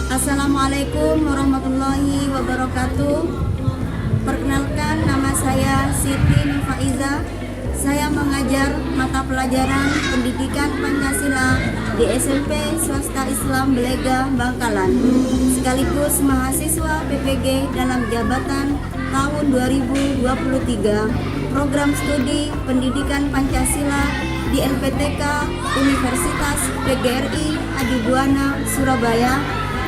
Assalamualaikum warahmatullahi wabarakatuh. Perkenalkan, nama saya Siti Nurfaiza. Saya mengajar mata pelajaran Pendidikan Pancasila di SMP Swasta Islam Belega, Bangkalan, sekaligus mahasiswa PPG dalam jabatan tahun 2023 program studi Pendidikan Pancasila di LPTK Universitas PGRI Adibuana, Surabaya,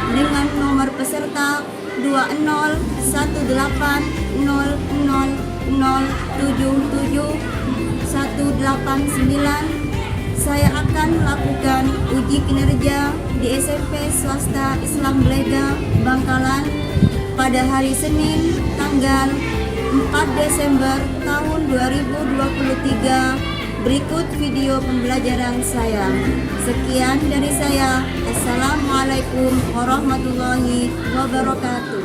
dengan nomor peserta 201800077 Saya akan melakukan uji kinerja di SMP Swasta Islam Belega, Bangkalan pada hari Senin tanggal 4 Desember tahun 2023. Berikut video pembelajaran saya. Sekian dari saya. Assalamualaikum warahmatullahi wabarakatuh.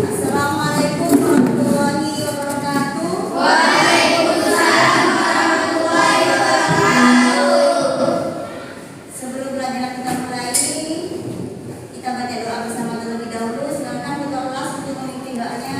Assalamualaikum warahmatullahi wabarakatuh. Waalaikumsalam warahmatullahi wabarakatuh. Sebelum pelajaran kita mulai, kita baca doa bersama terlebih dahulu. Silakan ketua kelas untuk memimpin doanya.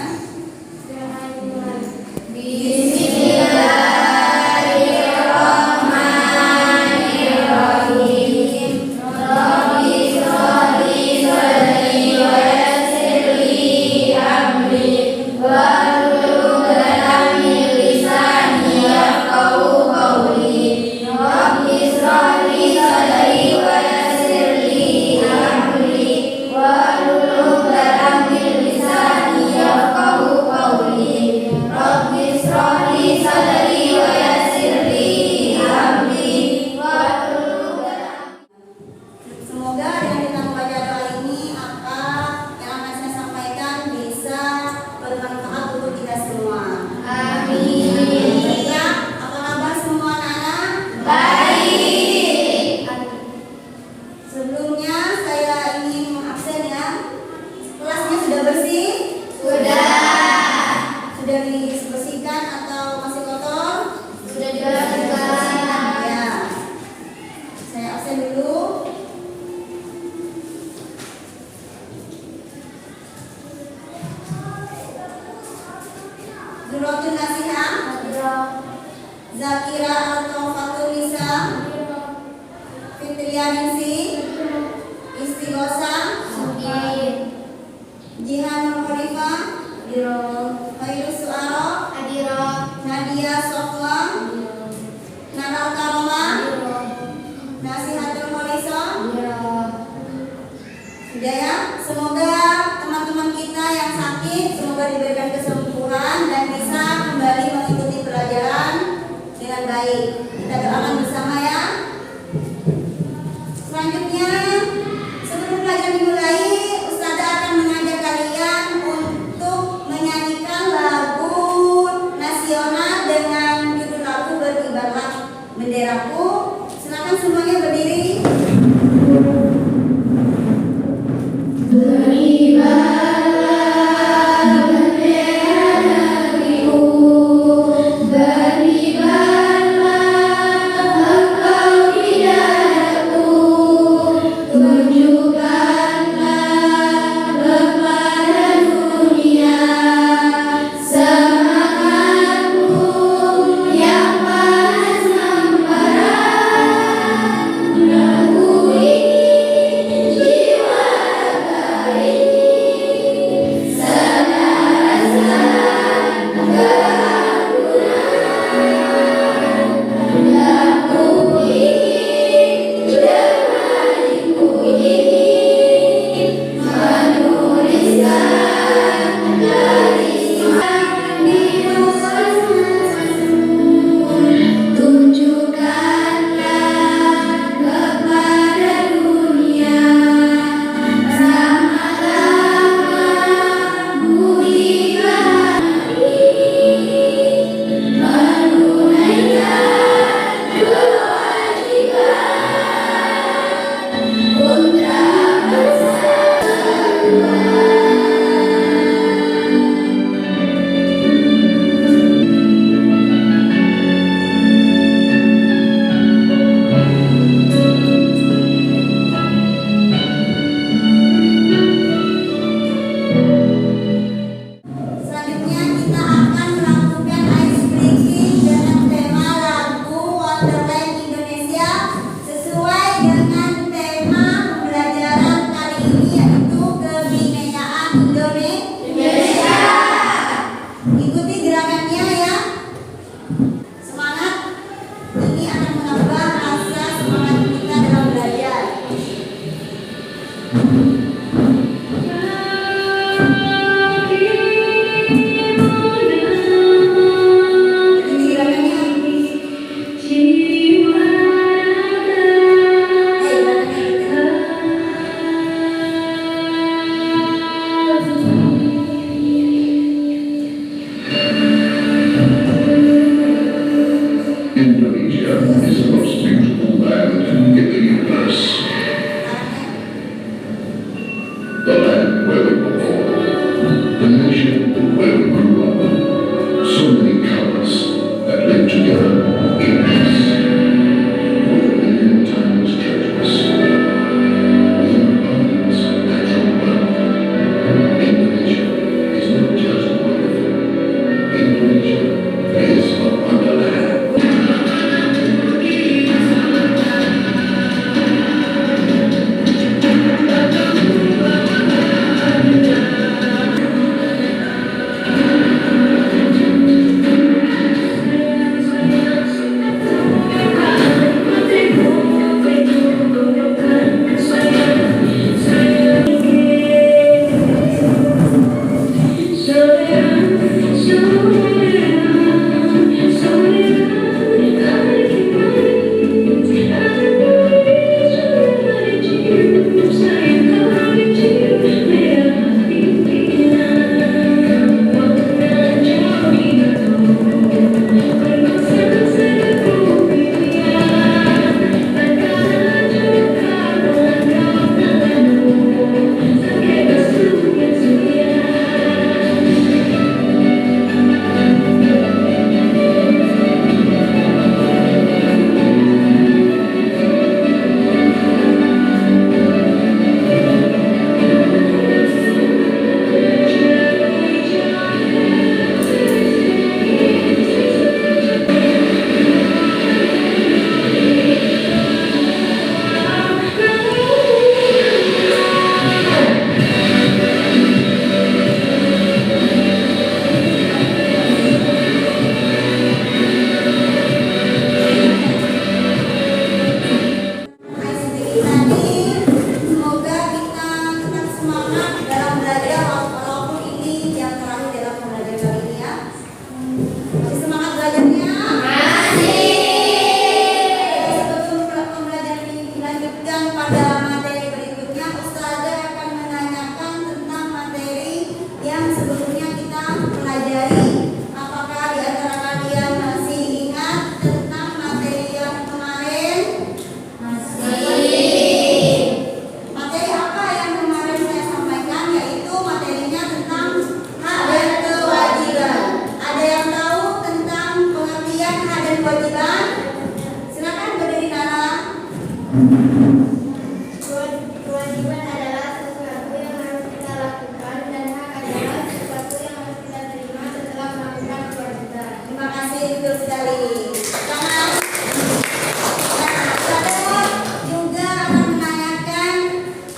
Nurul Nasihah, Zakira Al-Taufatunisa, Fitrianingsi, Istighosa, Jihan Nurhalifa, Khairus Suara, Nadia Sofwa, Naral Karoma, Nasihatul Kholisa. Sudah ya, semoga teman-teman kita yang sakit semoga diberikan kesembuhan dan bisa kembali mengikuti pelajaran dengan baik. Kita doakan bersama ya. Selanjutnya, sebelum pelajaran dimulai, Ustazah akan mengajak kalian untuk menyanyikan lagu nasional dengan judul lagu Berkibarlah Benderaku. Silakan semuanya berdiri. Semangatmu yang panas membara. Ikuti gerakannya ya. Semangat. Ini akan menambah rasa semangat kita dalam belajar. Indonesia is the most beautiful land in the universe. The land where we were born, the nation where we grew up. So many colors that live together in peace. With a million times treasures. With an abundance of natural wealth. Indonesia is not just wonderful. Indonesia is a wonderland. Semoga kita tetap semangat dalam belajar walaupun ini yang terakhir dalam pembelajaran kali ini ya. Masih semangat belajarnya? Masih. Sebelum pembelajaran ini dilanjutkan pada materi berikutnya, Ustazah akan menanyakan tentang materi yang sebelumnya kita pelajari. Apakah di antara kalian masih ingat tentang materi yang kemarin? Materi apa yang kemarin saya sampaikan, yaitu materinya tentang hak dan kewajiban. Ada yang tahu tentang pengertian hak dan kewajiban? Silakan berdiri Nana. Kewajiban adalah sesuatu yang harus kita lakukan dan hak adalah sesuatu yang harus kita terima setelah melakukan kewajiban. Terima kasih, betul sekali. Selamat. Nah, saya juga akan menanyakan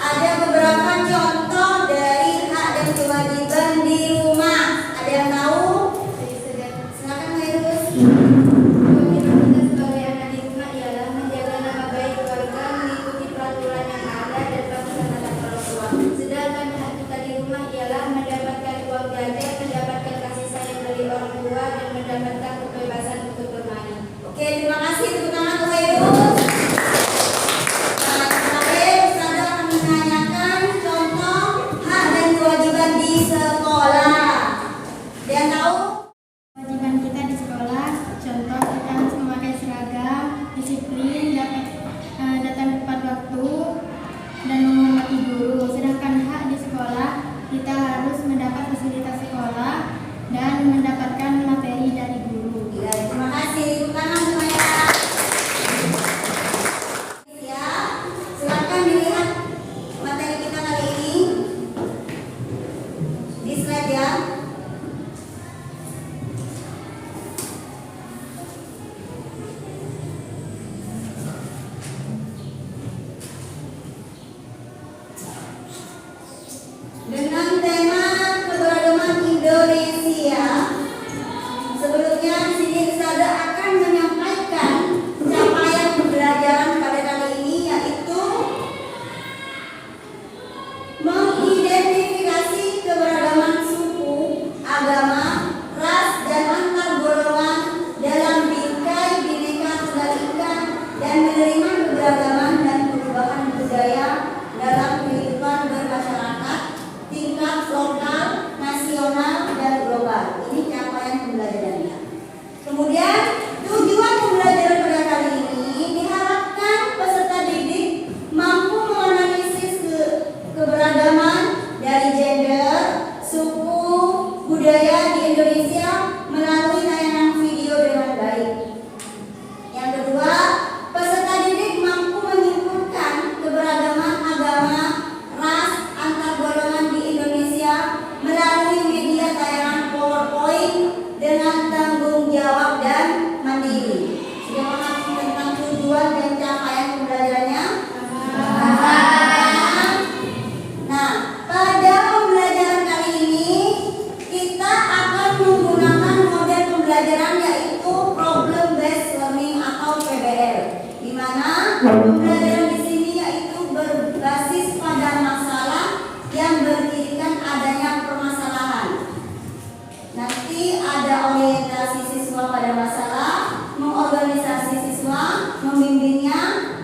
ada beberapa contoh dari hak dan kewajiban di rumah. Ada yang tahu? Silakan Khairus. Kewajiban kita sebagai anak di rumah ialah menjaga nama baik keluarga, mengikuti peraturan yang ada dan patuh terhadap orang tua. Sedangkan hak kita di rumah ialah mendapatkan uang jajan, mendapatkan kasih sayang dari orang tua dan mendapatkan kebebasan untuk bermain. Oke, terima kasih. Tepuk tangan untuk Khairus. Nah, terakhir Ustazah akan menanyakan contoh hak dan kewajiban di sekolah. Ada yang tahu? Kewajiban kita di sekolah, contoh kita harus memakai seragam, disiplin, datang tepat waktu, dan menghormati guru. Sedangkan hak di sekolah, kita harus mendapat fasilitas sekolah dan mendapatkan materi dari guru. Ya, terima kasih. Tepuk tangan semuanya. Ya, silakan dilihat materi kita kali ini di slide ya. Kemudian tujuan pembelajaran pada kali ini diharapkan peserta didik mampu menganalisis keberagaman dari gender, suku, budaya di Indonesia melalui tayangan video dengan baik. Yang kedua, peserta didik mampu menyimpulkan keberagaman agama, ras, antar golongan di Indonesia melalui media tayangan PowerPoint dengan tanggung jawab dan mandiri. Sudah paham tentang tujuan dan capaian pembelajarannya? Nah, pada pembelajaran kali ini kita akan menggunakan model pembelajaran yaitu problem based learning atau PBL, di mana pembelajaran di sini yaitu berbasis pada masalah yang berdirikan adanya permasalahan. Nanti ada orientasi siswa pada masalah, mengorganisasi siswa, membimbingnya,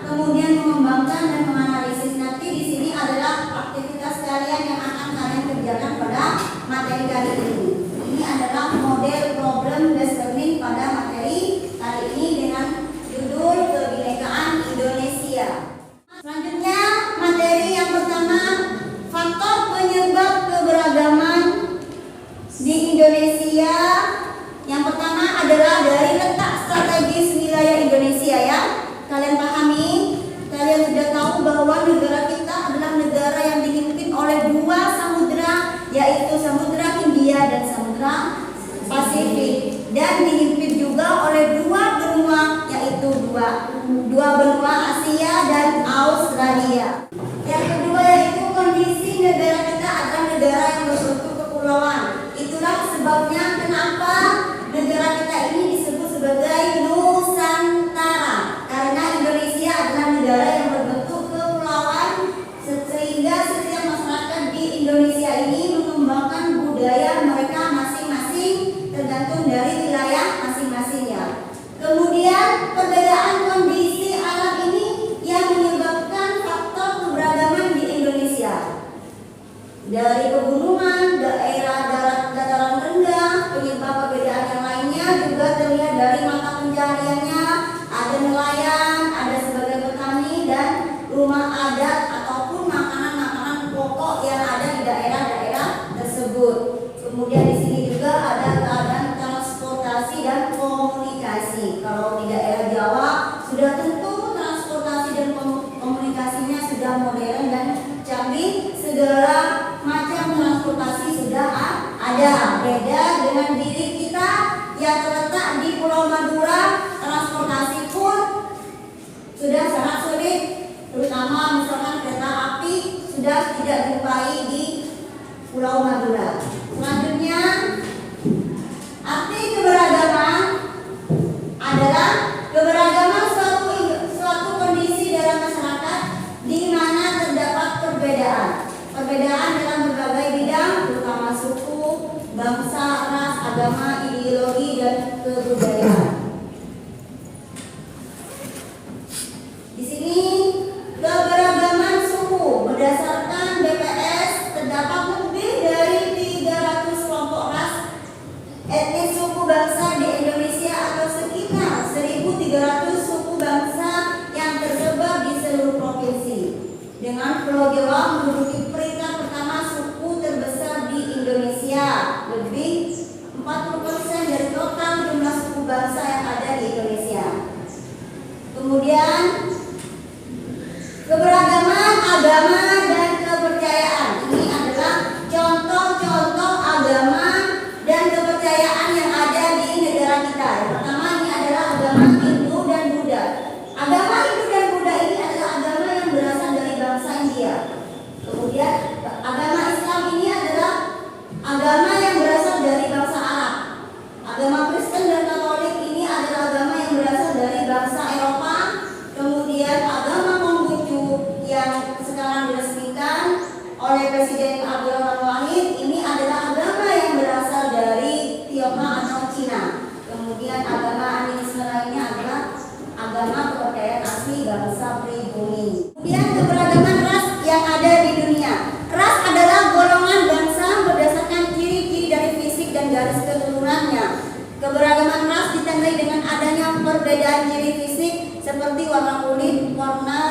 kemudian mengembangkan dan menganalisis. Nanti di sini adalah aktivitas kalian yang akan kalian kerjakan pada materi kali ini. Ini adalah model problem based learning pada materi kali ini dengan judul Kebinekaan Indonesia. Selanjutnya materi yang pertama, faktor penyebab keberagaman di Indonesia. Yang pertama adalah dari letak strategis wilayah Indonesia ya. Kalian pahami, kalian sudah tahu bahwa negara kita adalah negara yang dihimpit oleh dua samudra, yaitu Samudra Hindia dan Samudra Pasifik, dan dihimpit juga oleh dua benua, yaitu dua benua Asia dan Australia. Yang kedua yaitu kondisi negara kita adalah negara yang berbentuk kepulauan. Itulah sebabnya kenapa negara kita ini disebut sebagai Nusantara, karena Indonesia adalah negara yang berbentuk kepulauan, sehingga setiap masyarakat di Indonesia ini mengembangkan budaya mereka masing-masing tergantung dari wilayah masing-masingnya. Kemudian perbedaan kondisi alam ini yang menyebabkan faktor keberagaman di Indonesia. Dari pegunungan, daerah dataran rendah, penyebab perbedaan yang lainnya juga terlihat dari mata pencahariannya. Ada nelayan, ada sebagai petani, dan rumah adat ataupun makanan-makanan pokok yang ada di daerah-daerah tersebut. Kemudian di sini juga ada keadaan transportasi dan komunikasi. Kalau di daerah Jawa sudah tentu transportasi dan komunikasinya sudah modern dan canggih, segala macam transportasi sudah ada. Beda dengan diri kita yang terletak di Pulau Madura, transportasi pun sudah sangat sulit, terutama misalkan kereta api sudah tidak dijumpai di Pulau Madura. Selanjutnya, arti keberagaman adalah keberagaman suatu kondisi dalam masyarakat di mana terdapat perbedaan. Perbedaan dalam berbagai bidang, terutama suku, bangsa, ras, agama, ideologi, dan kebudayaan. Di sini keberagaman suku berdasarkan BPS terdapat lebih dari 300 kelompok ras etnis suku bangsa di Indonesia atau sekitar 1.300 suku bangsa yang tersebar di seluruh provinsi. Dengan Pulau Jawa menduduki peringkat pertama suku terbesar di Indonesia, lebih 40% dari total jumlah suku bangsa yang ada di Indonesia. Kemudian keberagaman agama dan kepercayaan. Ini adalah contoh-contoh agama dan kepercayaan yang ada di negara kita. Yang pertama ini adalah agama Hindu dan Buddha. Agama Hindu dan Buddha ini adalah agama yang berasal dari bangsa India. Kemudian agama Islam ini adalah agama yang berasal dari bangsa Arab. Agama Kristen dan Katolik ini adalah agama yang berasal dari bangsa Eropa. Kemudian agama Konghucu yang sekarang diresmikan oleh Presiden Abdul Rahman Wahid ini adalah agama yang berasal dari Tiongkok atau Cina. Kemudian agama animisme lainnya adalah agama kepercayaan asli bangsa pribumi. Kemudian keberagaman ras yang ada di dunia. Ras adalah golongan bangsa berdasarkan ciri-ciri dari fisik dan garis keturunannya. Keberagaman ras ditandai perbedaan ciri fisik seperti warna kulit, warna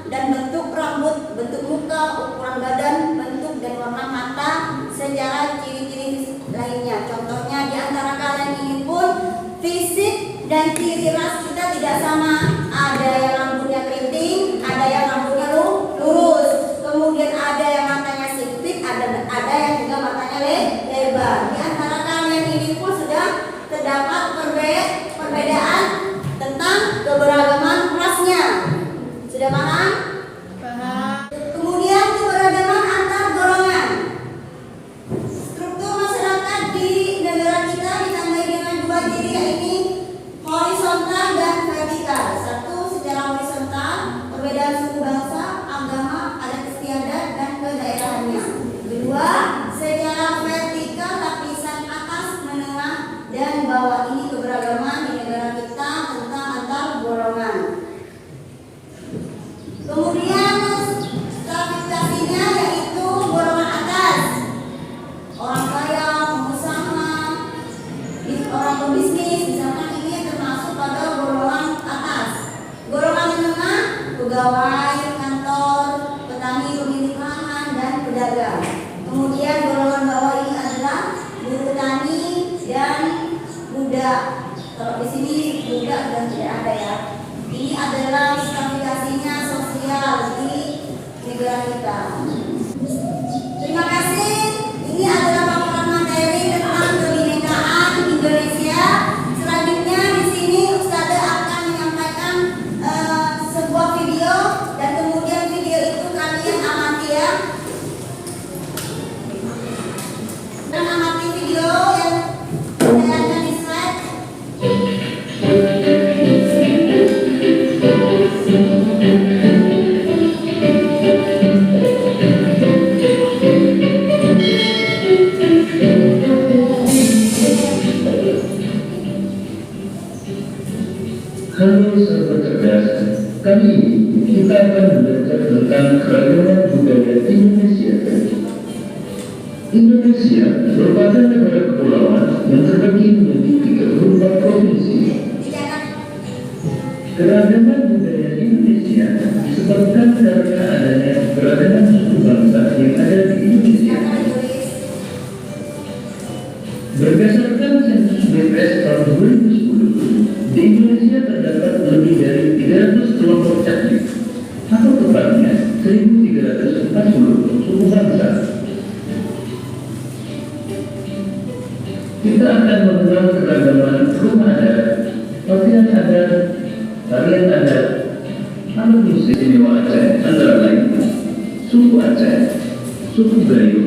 dan bentuk rambut, bentuk muka, ukuran badan, bentuk dan warna mata, secara ciri-ciri fisik lainnya. Contohnya di antara kalian ini pun fisik dan ciri ras kita tidak sama. Ada yang rambutnya keriting, ada yang rambutnya lurus, kemudian ada yang matanya sipit, ada yang juga matanya lebar. Di antara kalian ini pun sudah terdapat perbedaan tentang keberagaman rasnya. Sudah paham? Paham. Kemudian keberagaman antar golongan. Struktur masyarakat di negara kita ditandai dengan dua ciri, yaitu horizontal dan vertikal. Satu, secara horizontal, perbedaan suku bangsa, agama, adat istiadat dan kedaerahannya. Kedua, secara vertikal, lapisan atas, menengah dan bawah. Ini keberagaman di negara kita tentang antar golongan. Kemudian stratifikasinya yaitu golongan atas, orang kaya, pengusaha, orang pebisnis, misalkan ini termasuk pada golongan atas. Golongan menengah, pegawai kantor, petani, pemilik lahan dan pedagang. Kemudian golongan bawah ini adalah buruh tani dan budak. Kalau di sini budak dan tidak ada ya. Ini adalah stratifikasinya sosial di negara kita. Terima kasih. Ini adalah paparan materi tentang kebinekaan Indonesia. Selanjutnya di sini Ustazah akan menyampaikan sebuah video dan kemudian video itu kalian amati ya. Dan amati video yang saya akan di slide. Halo sahabat cerdas, kali ini kita akan belajar tentang keragaman budaya Indonesia. Indonesia merupakan negara kepulauan yang terbagi menjadi 34 provinsi. Keragaman budaya Indonesia disebabkan karena adanya keragaman suku bangsa yang ada di Indonesia. Berdasarkan sensus BPS tahun 2010, di Indonesia terdapat lebih dari 300 kelompok etnik, atau tepatnya 1.340 suku bangsa. Kita akan mengenal keragaman rumah adat, pakaian adat, tarian adat, alat musik istimewa Aceh, antara lain suku Aceh, suku Gayo,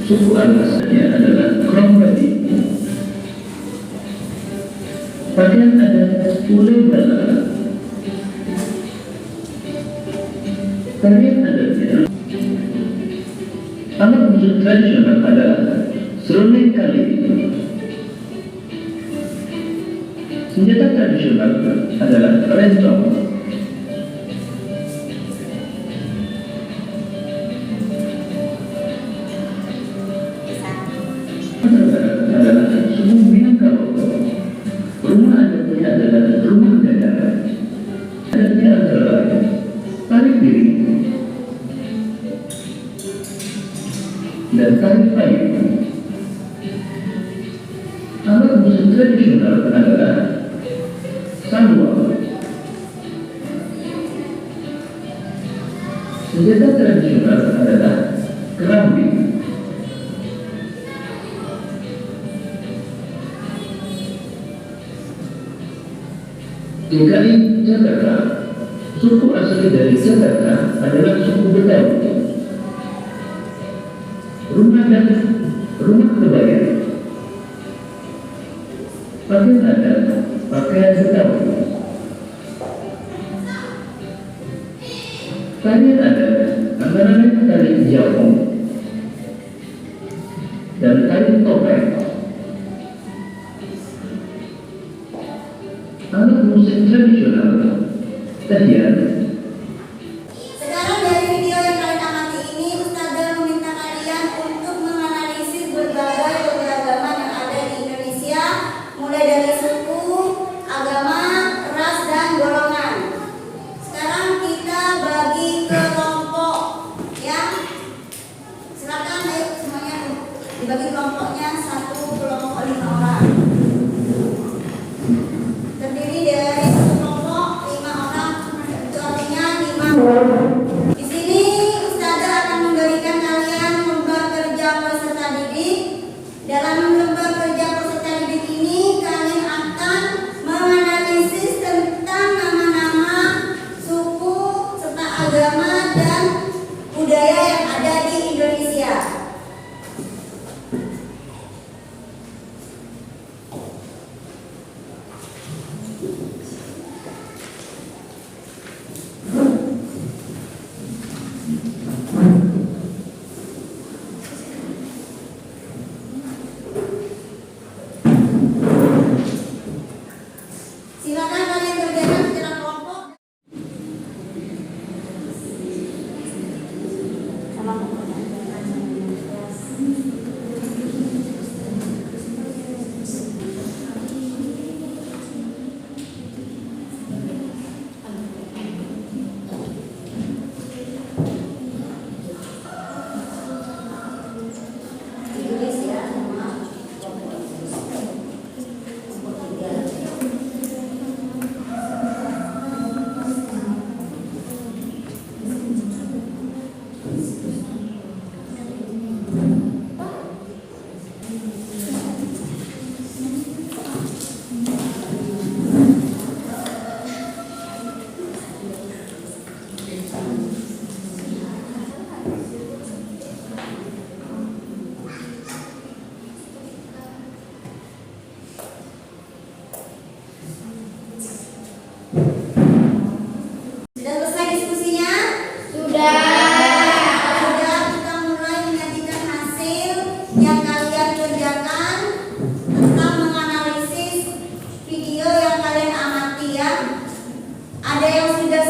suku alasnya adalah Krombadik. Pakaian adat Ule Bala. Tarian adatnya. Alat musik tradisional adalah serunding kali. Senjata tradisional adalah rencong. Adalah suku Minangkabau. Rumah adatnya adalah rumah gadang. Adatnya adalah tarik piring dan tarik payung. Alat musik tradisional adalah saluang. Senjata tradisional adalah kerambi. DKI Jakarta, suku asli dari Jakarta adalah suku Betawi. Rumah kebaya. Pakaian adat, pakaian Betawi. Tarian adat antara lain tari Jawa dan tari topeng. Alat musik tradisional, tarian. Sekarang dari video yang kalian amati ini, Ustazah meminta kalian untuk menganalisis berbagai keberagaman yang ada di Indonesia, mulai dari suku, agama, ras, dan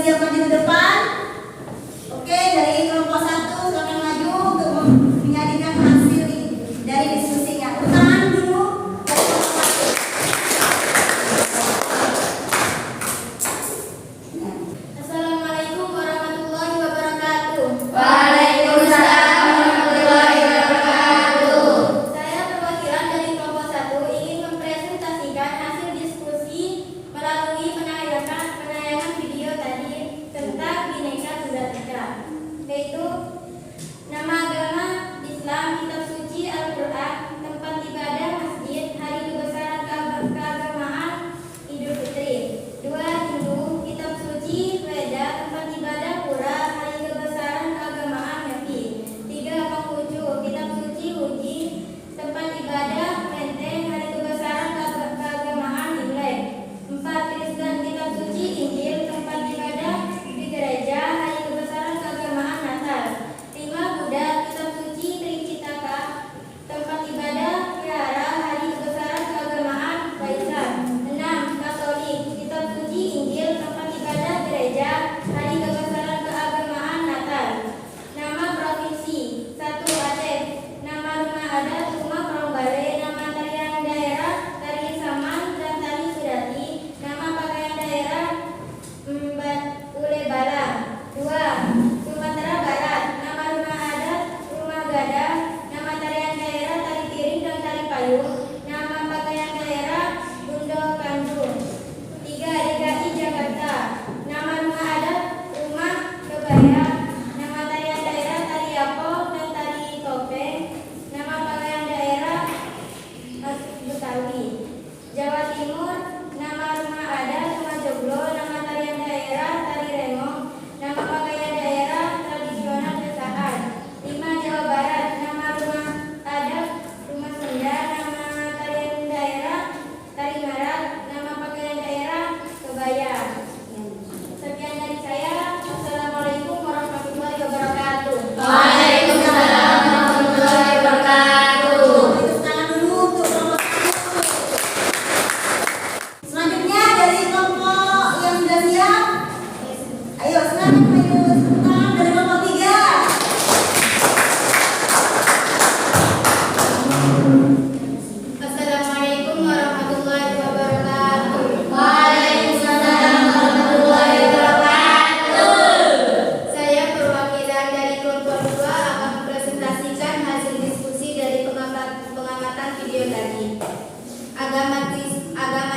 bersiap maju ke depan. Oke, dari kelompok 1 silakan maju untuk menyajikan hasil dari diskusinya. Tangan dulu dari kelompok 1. Assalamualaikum warahmatullahi wabarakatuh. Waalaikumsalam warahmatullahi wabarakatuh. Saya perwakilan dari kelompok 1 ingin mempresentasikan hasil diskusi melalui penayangan video tadi tentang Bhinneka Tunggal Ika, yaitu nama agama Islam, kitab suci Al-Quran, tempat ibadah masjid, hari kebesaran keagamaan Idul Fitri. 2. Hindu, kitab suci Weda, tempat ibadah pura, hari kebesaran keagamaan Nyepi. 3. Konghucu, kitab suci Huji, tempat ibadah Menteng, hari kebesaran keagamaan Imlek. 4. Kristen, kitab suci Injil, tempat ibadah di gereja, hari kebesaran keagamaan Natal. 5. Buddha, kitab suci Tripitaka, tempat ibadah vihara, hari kebesaran keagamaan Waisak. 6. Katolik, kitab suci Injil, tempat ibadah gereja, hari kebesaran keagamaan Natal. Nama provinsi: 1. Aceh. Nama rumah adat Rumah Karongbale. Nama tarian daerah Tari Saman dan Tari Sudati. Nama pakaian daerah Ule Balang. 2. Sumatera Barat. Nama rumah adat Rumah Gada. Nama tarian daerah Tari Piring dan Tari Payung. Nama pakaian daerah Bundo Kandung. 3. DKI Jakarta. Nama rumah adat Rumah Kebaya. Nama tarian daerah Tari Apo dan Tari Topeng. Nama pakaian daerah Betawi. Jawa Timur. Nama rumah adat Rumah Joglo. Nama tarian daerah Tari Rengong. Nama pakaian daerah tradisional Desahan. 5. Jawa Barat. Nama rumah adat Rumah Senda. Nama tarian daerah Tari Marat. Nama pakaian daerah Kebaya. Sekian dari saya. Assalamualaikum warahmatullahi wabarakatuh. Waalaikumsalam warahmatullahi wabarakatuh. Tangan dulu untuk kelompok 1. Selanjutnya dari kelompok yang sudah siap. Ayo silakan maju tangan dari kelompok 3. Assalamualaikum warahmatullahi wabarakatuh. Waalaikumsalam warahmatullahi wabarakatuh. Saya perwakilan dari kelompok 2 akan mempresentasikan hasil diskusi dari pengamatan video tadi. Agama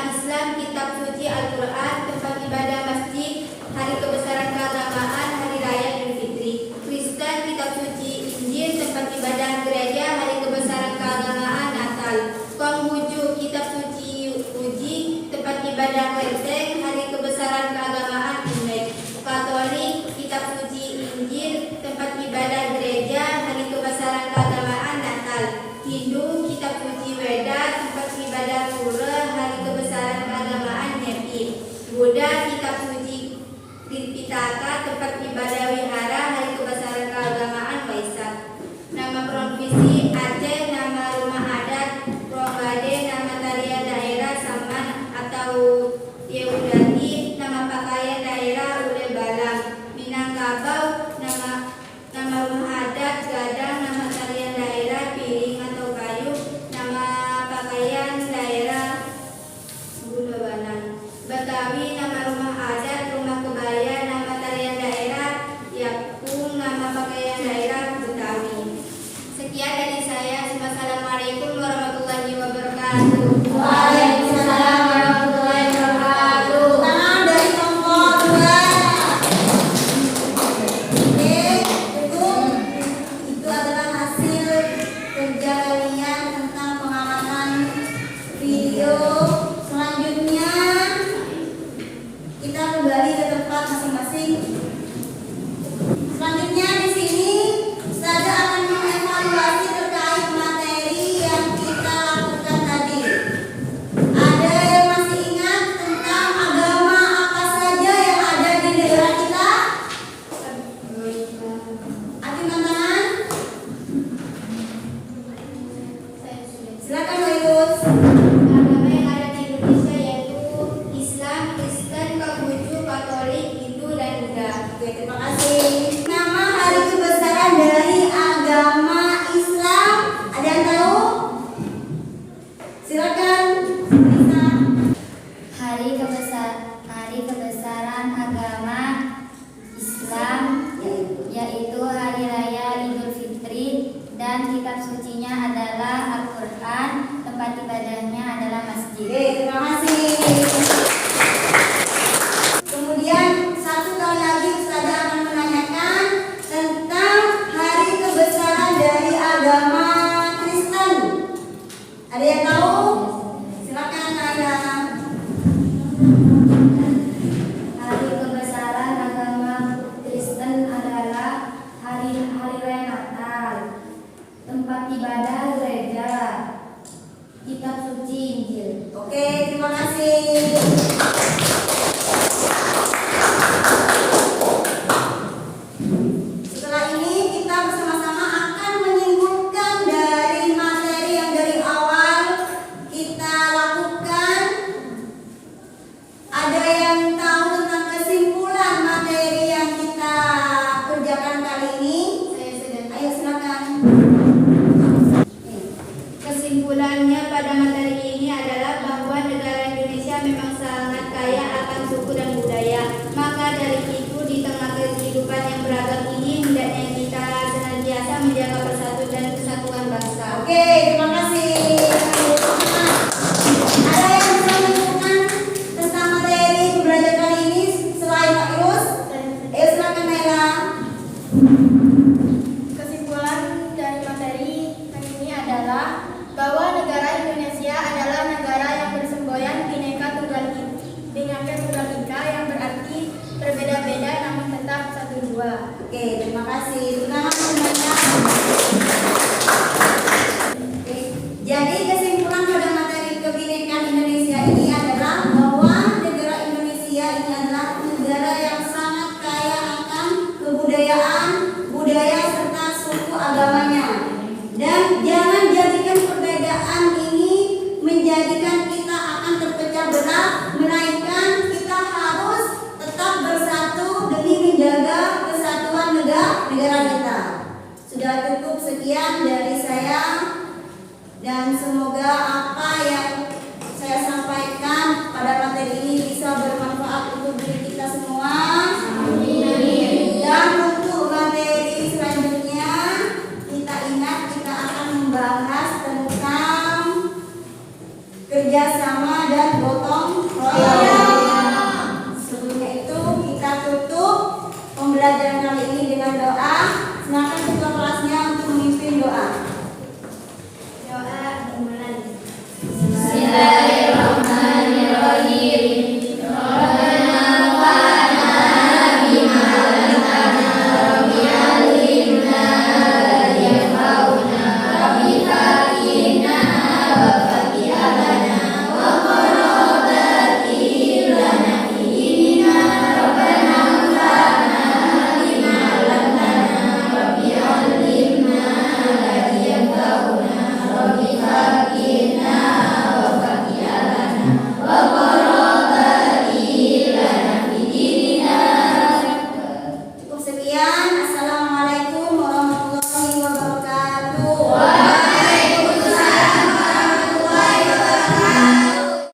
Islam, kitab suci Al-Quran, tempat ibadah masjid, hari kebesaran keagamaan, hari raya Idul Fitri. Kristen, kitab suci Injil, tempat ibadah gereja, hari kebesaran keagamaan Natal. Konghucu, kitab suci Uji, tempat ibadah Menteng, hari kebesaran keagamaan Imlek. Katolik, kitab suci Injil, tempat ibadah gereja, hari kebesaran keagamaan Natal. Hindu, kitab suci Weda, tempat ibadah pura, hari kebesaran keagamaan Nyepi. Buddha, kitab suci Tripitaka, tempat ibadah wihara, hari kebesaran keagamaan Waisak. Nama provinsi Aceh. Nama rumah adat Ronggade. Nama tarian daerah Saman atau Yeudati. Nama pakaian daerah Ule Balang. Minangkabau. Nama rumah adat Gadang. Nama tarian daerah Piring atau Kayu. Nama pakaian daerah Bundo Balang. Betawi. Nama rumah adat Rumah Kebaya. Nama tarian Bisa. Hari kebesaran agama Islam yaitu Hari Raya Idul Fitri, dan kitab sucinya adalah Al-Quran, tempat ibadahnya adalah masjid. Oke, terima kasih. Kemudian satu kali lagi Ustazah akan menanyakan tentang hari kebesaran dari agama Kristen. Ada yang tahu? Silakan Naila. Hari kebesaran agama Kristen adalah hari raya Natal, tempat ibadah gereja, kitab suci Injil. Oke, terima kasih. Setelah ini kita bersama-sama akan menyimpulkan dari materi yang dari awal kita lakukan. Ada yang tahu tentang kesimpulan materi yang kita kerjakan kali ini? Ayo silakan. Kesimpulannya pada materi ini adalah bahwa negara Indonesia memang sangat kaya akan suku dan budaya. Maka dari itu di tengah kehidupan yang beragam ini hendaknya kita senantiasa menjaga persatuan dan kesatuan bangsa. Oke, terima kasih. Ada yang bisa menunjukkan tentang materi belajar kali ini selain Pak Yus? Ayo silakan Naila. Kesimpulan dari materi ini adalah bahwa negara Indonesia adalah negara yang bersemboyan Bhinneka Tunggal Ika, yang berarti berbeda-beda namun tetap satu dua. Oke, terima kasih. Selamat semuanya. Oke, jadi kesimpulan pada materi kebinekaan Indonesia ini adalah bahwa negara Indonesia ini adalah negara yang sangat kaya akan kebudayaan, budaya serta suku agamanya. Dan jangan jadikan perbedaan ini menjadikan kita akan terpecah belah, melainkan kita harus tetap bersatu demi menjaga kesatuan negara kita. Sudah cukup sekian dari saya, dan semoga apa yang saya sampaikan pada materi ini bisa bermanfaat untuk diri kita semua. Amin. Dan untuk materi selanjutnya kita ingat kita akan membahas tentang kerjasama dan gotong royong. Sebelumnya itu kita tutup pembelajaran kali ini dengan doa.